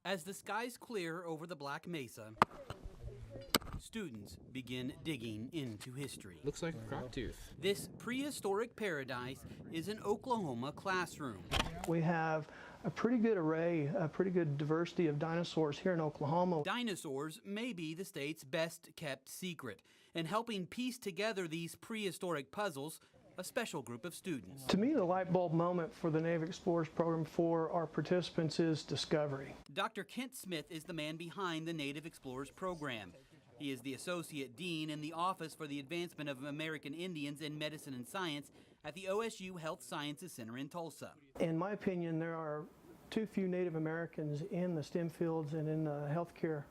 As the skies clear over the Black Mesa, students begin digging into history. Looks like a crop tooth. This prehistoric paradise is an Oklahoma classroom. We have a pretty good array, a pretty good diversity of dinosaurs here in Oklahoma. Dinosaurs may be the state's best kept secret, and helping piece together these prehistoric puzzles, a special group of students. To me, the light bulb moment for the Native Explorers program for our participants is discovery. Dr. Kent Smith is the man behind the Native Explorers program. He is the Associate Dean in the Office for the Advancement of American Indians in Medicine and Science at the OSU Health Sciences Center in Tulsa. In my opinion, there are too few Native Americans in the STEM fields and in the healthcare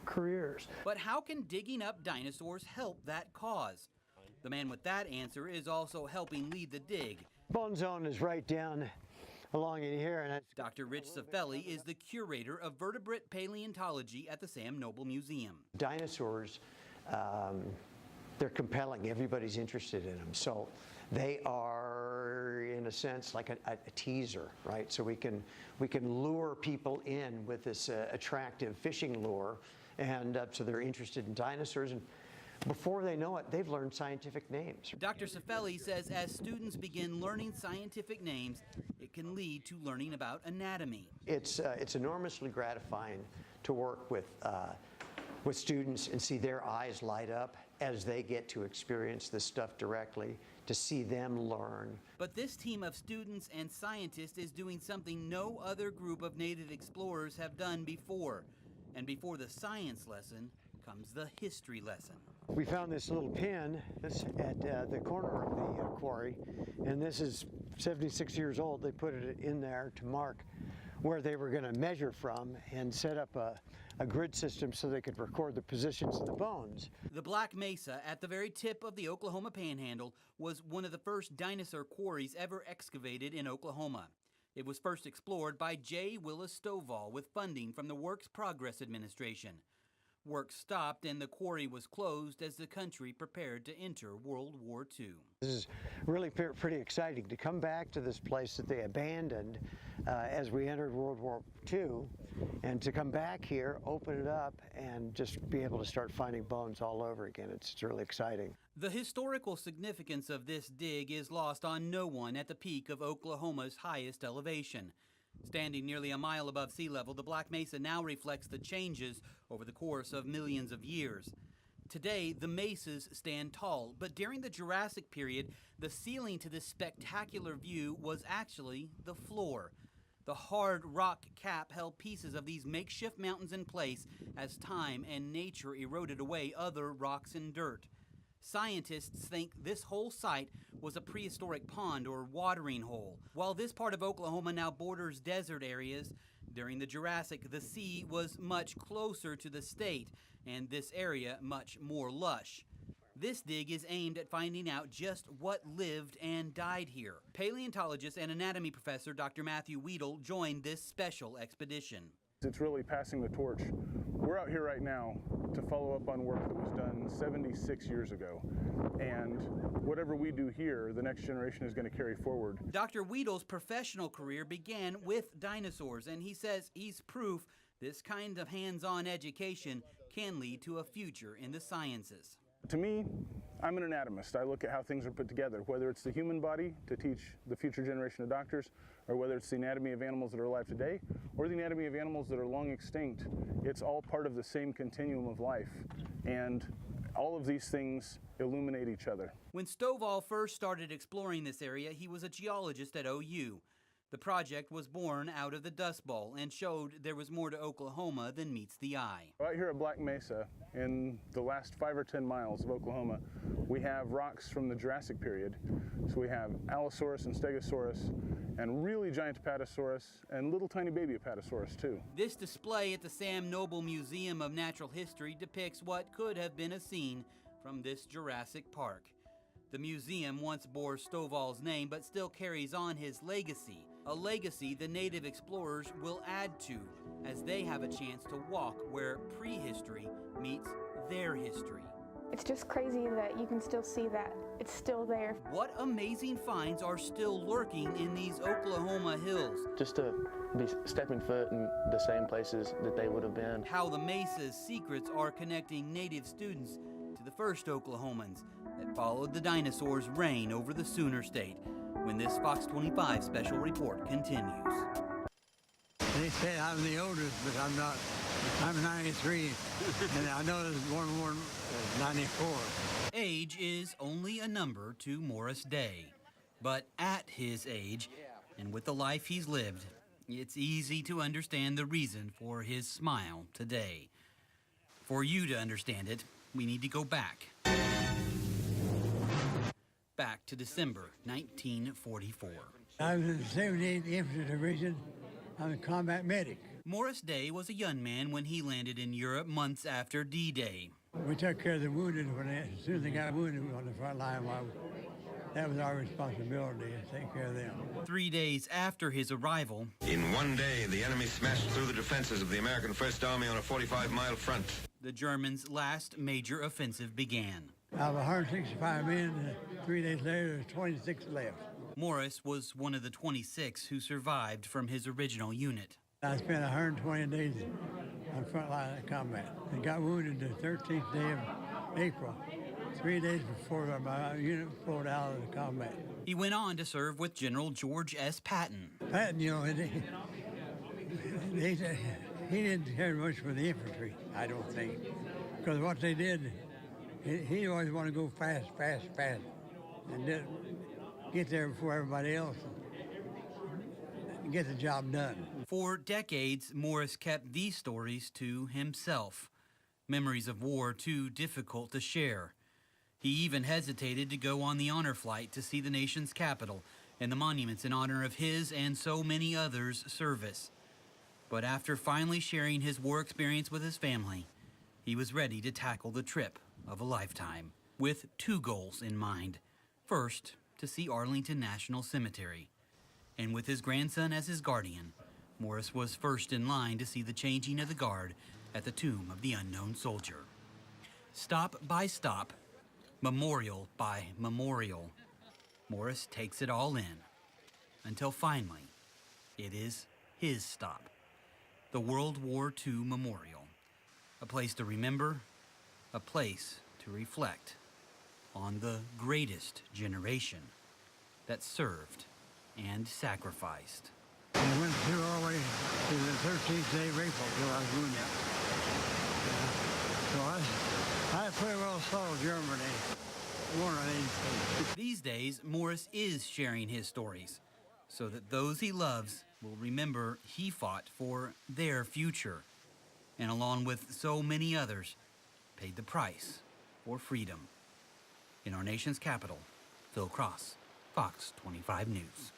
careers. But how can digging up dinosaurs help that cause? The man with that answer is also helping lead the dig. Bone zone is right down along in here. And Dr. Rich Cifelli is the curator of vertebrate paleontology at the Sam Noble Museum. Dinosaurs, they're compelling. Everybody's interested in them. So they are, in a sense, like a teaser, right? So we can lure people in with this attractive fishing lure, and so they're interested in dinosaurs. And before they know it, they've learned scientific names. Dr. Cifelli says as students begin learning scientific names, it can lead to learning about anatomy. It's enormously gratifying to work with students and see their eyes light up as they get to experience this stuff directly, to see them learn. But this team of students and scientists is doing something no other group of Native explorers have done before. And before the science lesson comes the history lesson. We found this little pin at the corner of the quarry, and this is 76 years old. They put it in there to mark where they were going to measure from and set up a grid system so they could record the positions of the bones. The Black Mesa, at the very tip of the Oklahoma Panhandle, was one of the first dinosaur quarries ever excavated in Oklahoma. It was first explored by J. Willis Stovall with funding from the Works Progress Administration. Work stopped and the quarry was closed as the country prepared to enter World War II. This is really pretty exciting to come back to this place that they abandoned as we entered World War II, and to come back here, open it up, and just be able to start finding bones all over again. It's really exciting. The historical significance of this dig is lost on no one at the peak of Oklahoma's highest elevation. Standing nearly a mile above sea level, the Black Mesa now reflects the changes over the course of millions of years. Today, the mesas stand tall, but during the Jurassic period, the ceiling to this spectacular view was actually the floor. The hard rock cap held pieces of these makeshift mountains in place as time and nature eroded away other rocks and dirt. Scientists think this whole site was a prehistoric pond or watering hole. While this part of Oklahoma now borders desert areas, during the Jurassic, the sea was much closer to the state, and this area much more lush. This dig is aimed at finding out just what lived and died here. Paleontologist and anatomy professor Dr. Matthew Weedle joined this special expedition. It's really passing the torch. We're out here right now to follow up on work that was done 76 years ago. And whatever we do here, the next generation is going to carry forward. Dr. Weedle's professional career began with dinosaurs, and he says he's proof this kind of hands-on education can lead to a future in the sciences. To me, I'm an anatomist. I look at how things are put together, whether it's the human body to teach the future generation of doctors, or whether it's the anatomy of animals that are alive today, or the anatomy of animals that are long extinct. It's all part of the same continuum of life, and all of these things illuminate each other. When Stovall first started exploring this area, he was a geologist at OU. The project was born out of the Dust Bowl and showed there was more to Oklahoma than meets the eye. Out here at Black Mesa, in the last 5 or 10 miles of Oklahoma, we have rocks from the Jurassic period. So we have Allosaurus and Stegosaurus, and really giant Apatosaurus, and little tiny baby Apatosaurus too. This display at the Sam Noble Museum of Natural History depicts what could have been a scene from this Jurassic Park. The museum once bore Stovall's name, but still carries on his legacy, a legacy the Native explorers will add to as they have a chance to walk where prehistory meets their history. It's just crazy that you can still see that. It's still there. What amazing finds are still lurking in these Oklahoma hills? Just to be stepping foot in the same places that they would have been. How the Mesa's secrets are connecting native students to the first Oklahomans that followed the dinosaurs' reign over the Sooner State, when this Fox 25 special report continues. They say I'm the oldest, but I'm not. I'm 93, and I know there's one more 94. Age is only a number to Morris Day. But at his age, and with the life he's lived, it's easy to understand the reason for his smile today. For you to understand it, we need to go back. Back to December 1944. I was in the 78th Infantry Division. I'm a combat medic. Morris Day was a young man when he landed in Europe months after D-Day. We took care of the wounded as soon as they got wounded on the front line. That was our responsibility, to take care of them. 3 days after his arrival, in one day, the enemy smashed through the defenses of the American First Army on a 45-mile front. the Germans' last major offensive began. Out of 165 men, 3 days later, there's 26 left. Morris was one of the 26 who survived from his original unit. I spent 120 days on front line of combat. I got wounded the 13th day of April, 3 days before my unit pulled out of the combat. He went on to serve with General George S. Patton. Patton, you know, he didn't care much for the infantry, I don't think, because what they did, he always wanted to go fast, and then get there before everybody else and get the job done. For decades, Morris kept these stories to himself, memories of war too difficult to share. He even hesitated to go on the honor flight to see the nation's capital and the monuments in honor of his and so many others' service. But after finally sharing his war experience with his family, he was ready to tackle the trip of a lifetime with two goals in mind. First, to see Arlington National Cemetery. And with his grandson as his guardian, Morris was first in line to see the changing of the guard at the tomb of the unknown soldier. Stop by stop, memorial by memorial, Morris takes it all in until finally it is his stop. The World War II Memorial, a place to remember, a place to reflect on the greatest generation that served and sacrificed. I went through all the way to the 13th day of April till I was wounded. So I pretty well saw Germany one of these days. These days, Morris is sharing his stories so that those he loves will remember he fought for their future, and along with so many others, paid the price for freedom. In our nation's capital, Phil Cross, Fox 25 News.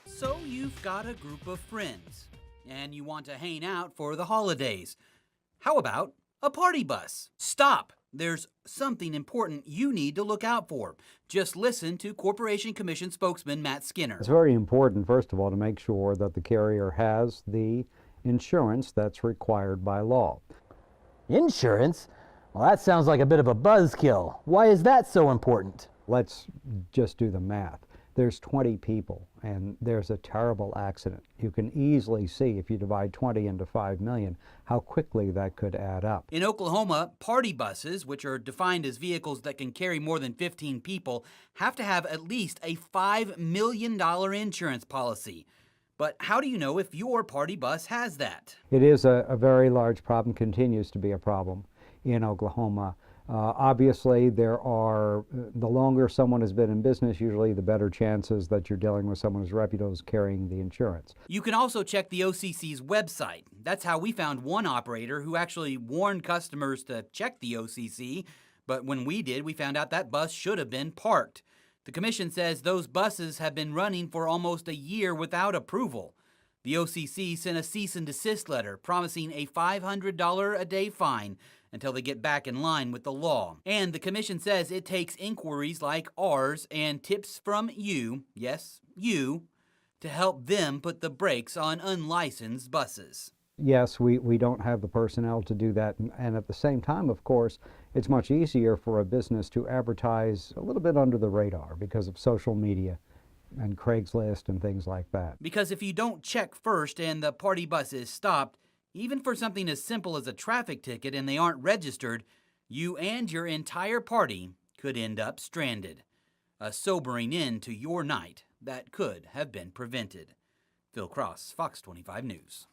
So you've got a group of friends, and you want to hang out for the holidays. How about a party bus? Stop! There's something important you need to look out for. Just listen to Corporation Commission spokesman Matt Skinner. It's very important, first of all, to make sure that the carrier has the insurance that's required by law. Insurance? Well, that sounds like a bit of a buzzkill. Why is that so important? Let's just do the math. There's 20 people and there's a terrible accident. You can easily see, if you divide 20 into 5 million, how quickly that could add up. In Oklahoma, party buses, which are defined as vehicles that can carry more than 15 people, have to have at least a $5 million insurance policy. But how do you know if your party bus has that? It is a very large problem, continues to be a problem in Oklahoma. Obviously, there are, the longer someone has been in business, usually the better chances that you're dealing with someone who's reputable, is carrying the insurance. You can also check the OCC's website. That's how we found one operator who actually warned customers to check the OCC, but when we did, we found out that bus should have been parked. The commission says those buses have been running for almost a year without approval. The OCC sent a cease and desist letter promising a $500 a day fine until they get back in line with the law. And the commission says it takes inquiries like ours and tips from you, yes, you, to help them put the brakes on unlicensed buses. Yes, we don't have the personnel to do that, and at the same time, of course, it's much easier for a business to advertise a little bit under the radar because of social media and Craigslist and things like that. Because if you don't check first and the party bus is stopped, even for something as simple as a traffic ticket and they aren't registered, you and your entire party could end up stranded. A sobering end to your night that could have been prevented. Phil Cross, Fox 25 News.